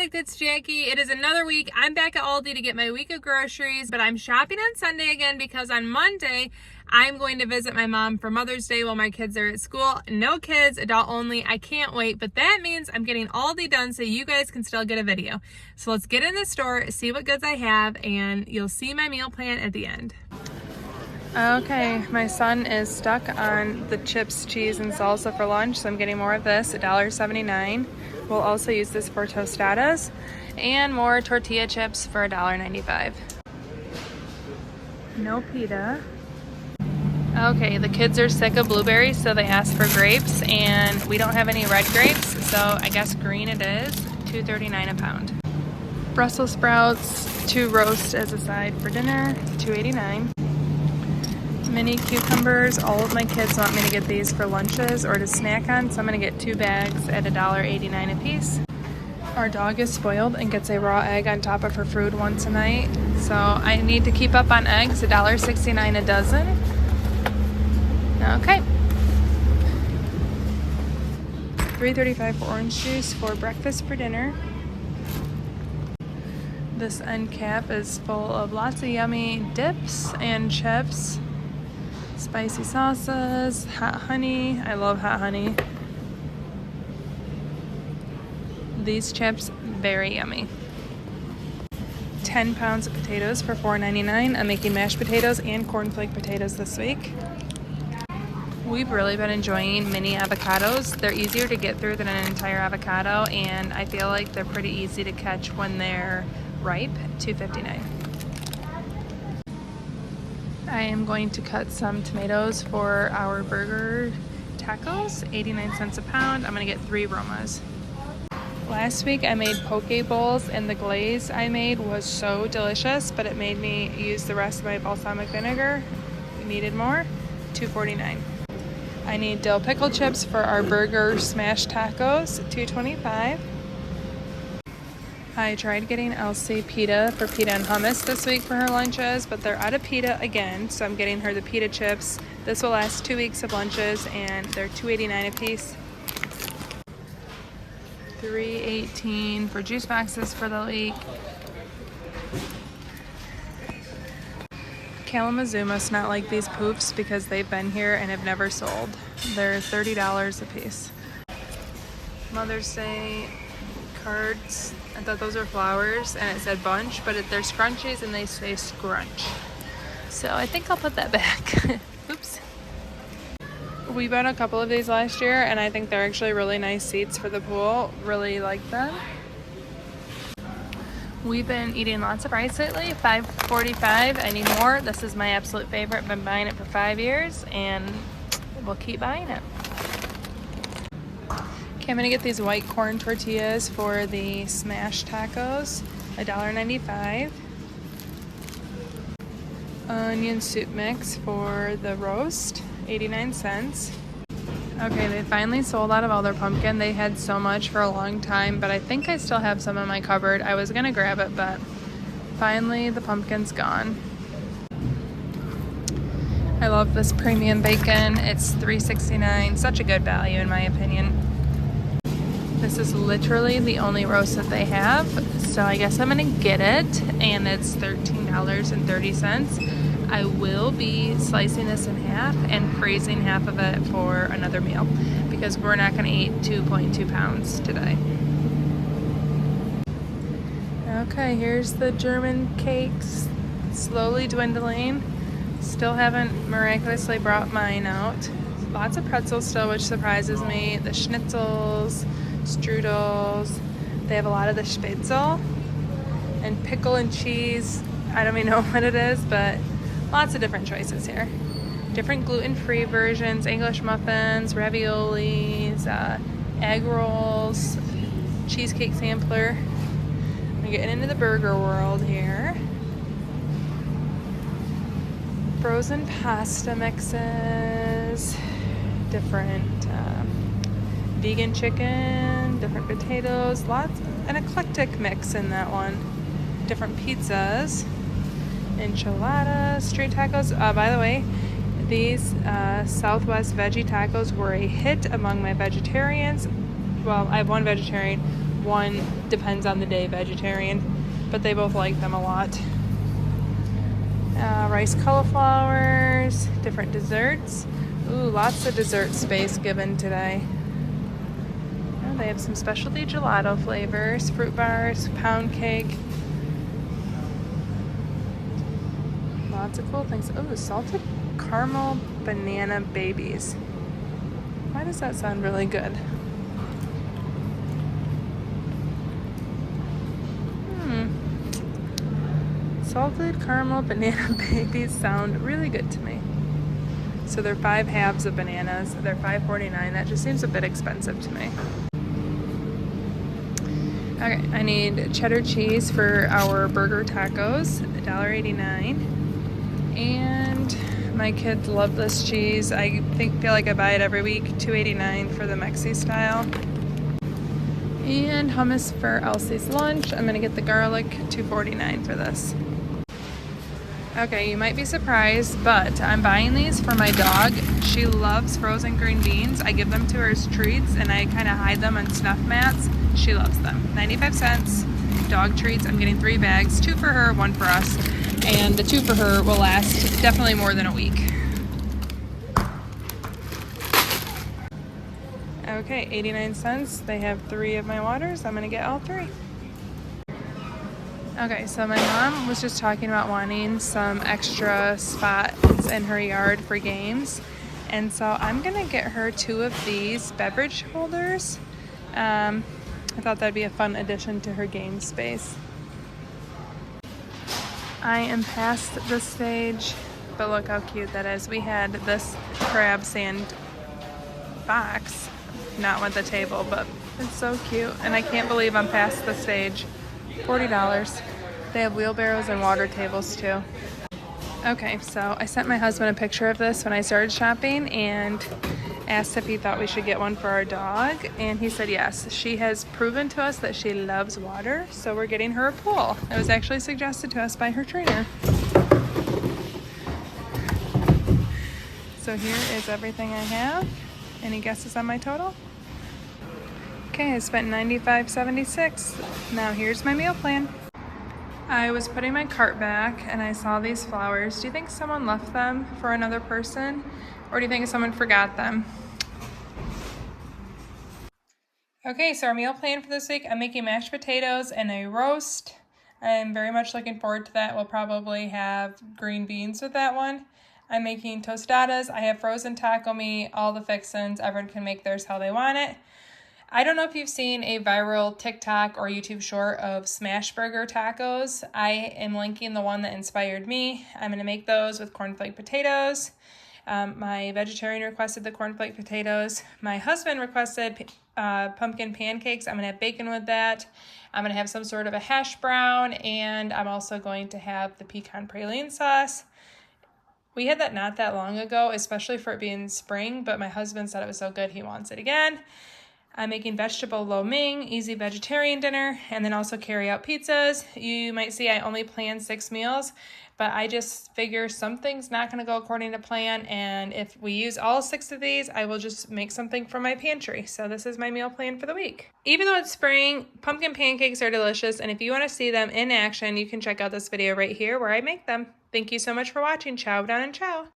product, it's Jackie. It is another week. I'm back at Aldi to get my week of groceries, but I'm shopping on Sunday again because on Monday, I'm going to visit my mom for Mother's Day while my kids are at school. No kids, adult only. I can't wait, but that means I'm getting Aldi done so you guys can still get a video. So let's get in the store, see what goods I have, and you'll see my meal plan at the end. Okay, my son is stuck on the chips, cheese, and salsa for lunch, so I'm getting more of this, $1.79. We'll also use this for tostadas and more tortilla chips for $1.95. No pita. Okay, the kids are sick of blueberries, so they asked for grapes, and we don't have any red grapes, so I guess green it is, $2.39 a pound. Brussels sprouts to roast as a side for dinner, $2.89. Mini cucumbers. All of my kids want me to get these for lunches or to snack on, so I'm going to get 2 bags at $1.89 a piece. Our dog is spoiled and gets a raw egg on top of her food once a night, so I need to keep up on eggs, $1.69 a dozen. Okay. $3.35 for orange juice for breakfast for dinner. This end cap is full of lots of yummy dips and chips. Spicy salsas, hot honey. I love hot honey. These chips, very yummy. 10 pounds of potatoes for $4.99. I'm making mashed potatoes and cornflake potatoes this week. We've really been enjoying mini avocados. They're easier to get through than an entire avocado, and I feel like they're pretty easy to catch when they're ripe, $2.59. I am going to cut some tomatoes for our burger tacos, 89 cents a pound. I'm gonna get 3 Romas. Last week I made poke bowls, and the glaze I made was so delicious, but it made me use the rest of my balsamic vinegar. Needed more, $2.49. I need dill pickle chips for our burger smash tacos, $2.25. I tried getting Elsie pita for pita and hummus this week for her lunches, but they're out of pita again, so I'm getting her the pita chips. This will last 2 weeks of lunches, and they're $2.89 a piece. $3.18 for juice boxes for the week. Kalamazoo must not like these poofs because they've been here and have never sold. They're $30 a piece. Mother's Day cards. I thought those were flowers, and it said bunch, but they're scrunchies and they say scrunch. So I think I'll put that back. Oops. We bought a couple of these last year, and I think they're actually really nice seats for the pool. Really like them. We've been eating lots of rice lately, $5.45. I need more. This is my absolute favorite. I've been buying it for 5 years, and we'll keep buying it. Okay, I'm gonna get these white corn tortillas for the smash tacos, $1.95. Onion soup mix for the roast, 89 cents. Okay, they finally sold out of all their pumpkin. They had so much for a long time, but I think I still have some in my cupboard. I was gonna grab it, but finally the pumpkin's gone. I love this premium bacon. It's $3.69. Such a good value in my opinion. This is literally the only roast that they have, so I guess I'm gonna get it, and it's $13.30. I will be slicing this in half and freezing half of it for another meal because we're not gonna eat 2.2 pounds today. Okay, here's the German cakes, slowly dwindling. Still haven't miraculously brought mine out. Lots of pretzels still, which surprises me. The schnitzels, strudels. They have a lot of the spitzel and pickle and cheese. I don't even know what it is, but lots of different choices here. Different gluten-free versions, English muffins, raviolis, egg rolls, cheesecake sampler. We're getting into the burger world here. Frozen pasta mixes, different vegan chicken, different potatoes, an eclectic mix in that one. Different pizzas, enchiladas, street tacos. By the way, these Southwest veggie tacos were a hit among my vegetarians. Well, I have one vegetarian. one depends on the day vegetarian, but they both like them a lot. Rice cauliflowers, different desserts. Ooh, lots of dessert space given today. Oh, they have some specialty gelato flavors, fruit bars, pound cake. Lots of cool things. Oh, salted caramel banana babies. Why does that sound really good? Salted caramel banana babies sound really good to me. So they're 5 halves of bananas. They're $5.49. That just seems a bit expensive to me. Okay, I need cheddar cheese for our burger tacos, $1.89. And my kids love this cheese. I feel like I buy it every week, $2.89 for the Mexi style. And hummus for Elsie's lunch. I'm gonna get the garlic, $2.49 for this. Okay, you might be surprised, but I'm buying these for my dog. She loves frozen green beans. I give them to her as treats, and I kind of hide them on snuff mats. She loves them. 95 cents, dog treats. I'm getting 3 bags, 2 for her, 1 for us. And the 2 for her will last definitely more than a week. Okay, 89 cents. They have 3 of my waters. I'm gonna get all 3. Okay, so my mom was just talking about wanting some extra spots in her yard for games. And so I'm gonna get her 2 of these beverage holders. I thought that'd be a fun addition to her game space. I am past this stage, but look how cute that is. We had this crab sand box, not with the table, but it's so cute. And I can't believe I'm past the stage. $40. They have wheelbarrows and water tables too. Okay, so I sent my husband a picture of this when I started shopping and asked if he thought we should get one for our dog, and he said yes. She has proven to us that she loves water, so we're getting her a pool. It was actually suggested to us by her trainer. So here is everything I have. Any guesses on my total? Okay, I spent $95.76. Now here's my meal plan. I was putting my cart back and I saw these flowers. Do you think someone left them for another person, or do you think someone forgot them? Okay, so our meal plan for this week, I'm making mashed potatoes and a roast. I'm very much looking forward to that. We'll probably have green beans with that one. I'm making tostadas. I have frozen taco meat, all the fixins. Everyone can make theirs how they want it. I don't know if you've seen a viral TikTok or YouTube short of smash burger tacos. I am linking the one that inspired me. I'm going to make those with cornflake potatoes. My vegetarian requested the cornflake potatoes. My husband requested pumpkin pancakes. I'm going to have bacon with that. I'm going to have some sort of a hash brown, and I'm also going to have the pecan praline sauce. We had that not that long ago, especially for it being spring, but my husband said it was so good he wants it again. I'm making vegetable lo mein, easy vegetarian dinner, and then also carry out pizzas. You might see I only plan 6 meals, but I just figure something's not going to go according to plan, and if we use all 6 of these, I will just make something from my pantry. So this is my meal plan for the week. Even though it's spring, pumpkin pancakes are delicious, and if you want to see them in action, you can check out this video right here where I make them. Thank you so much for watching. Ciao down and ciao.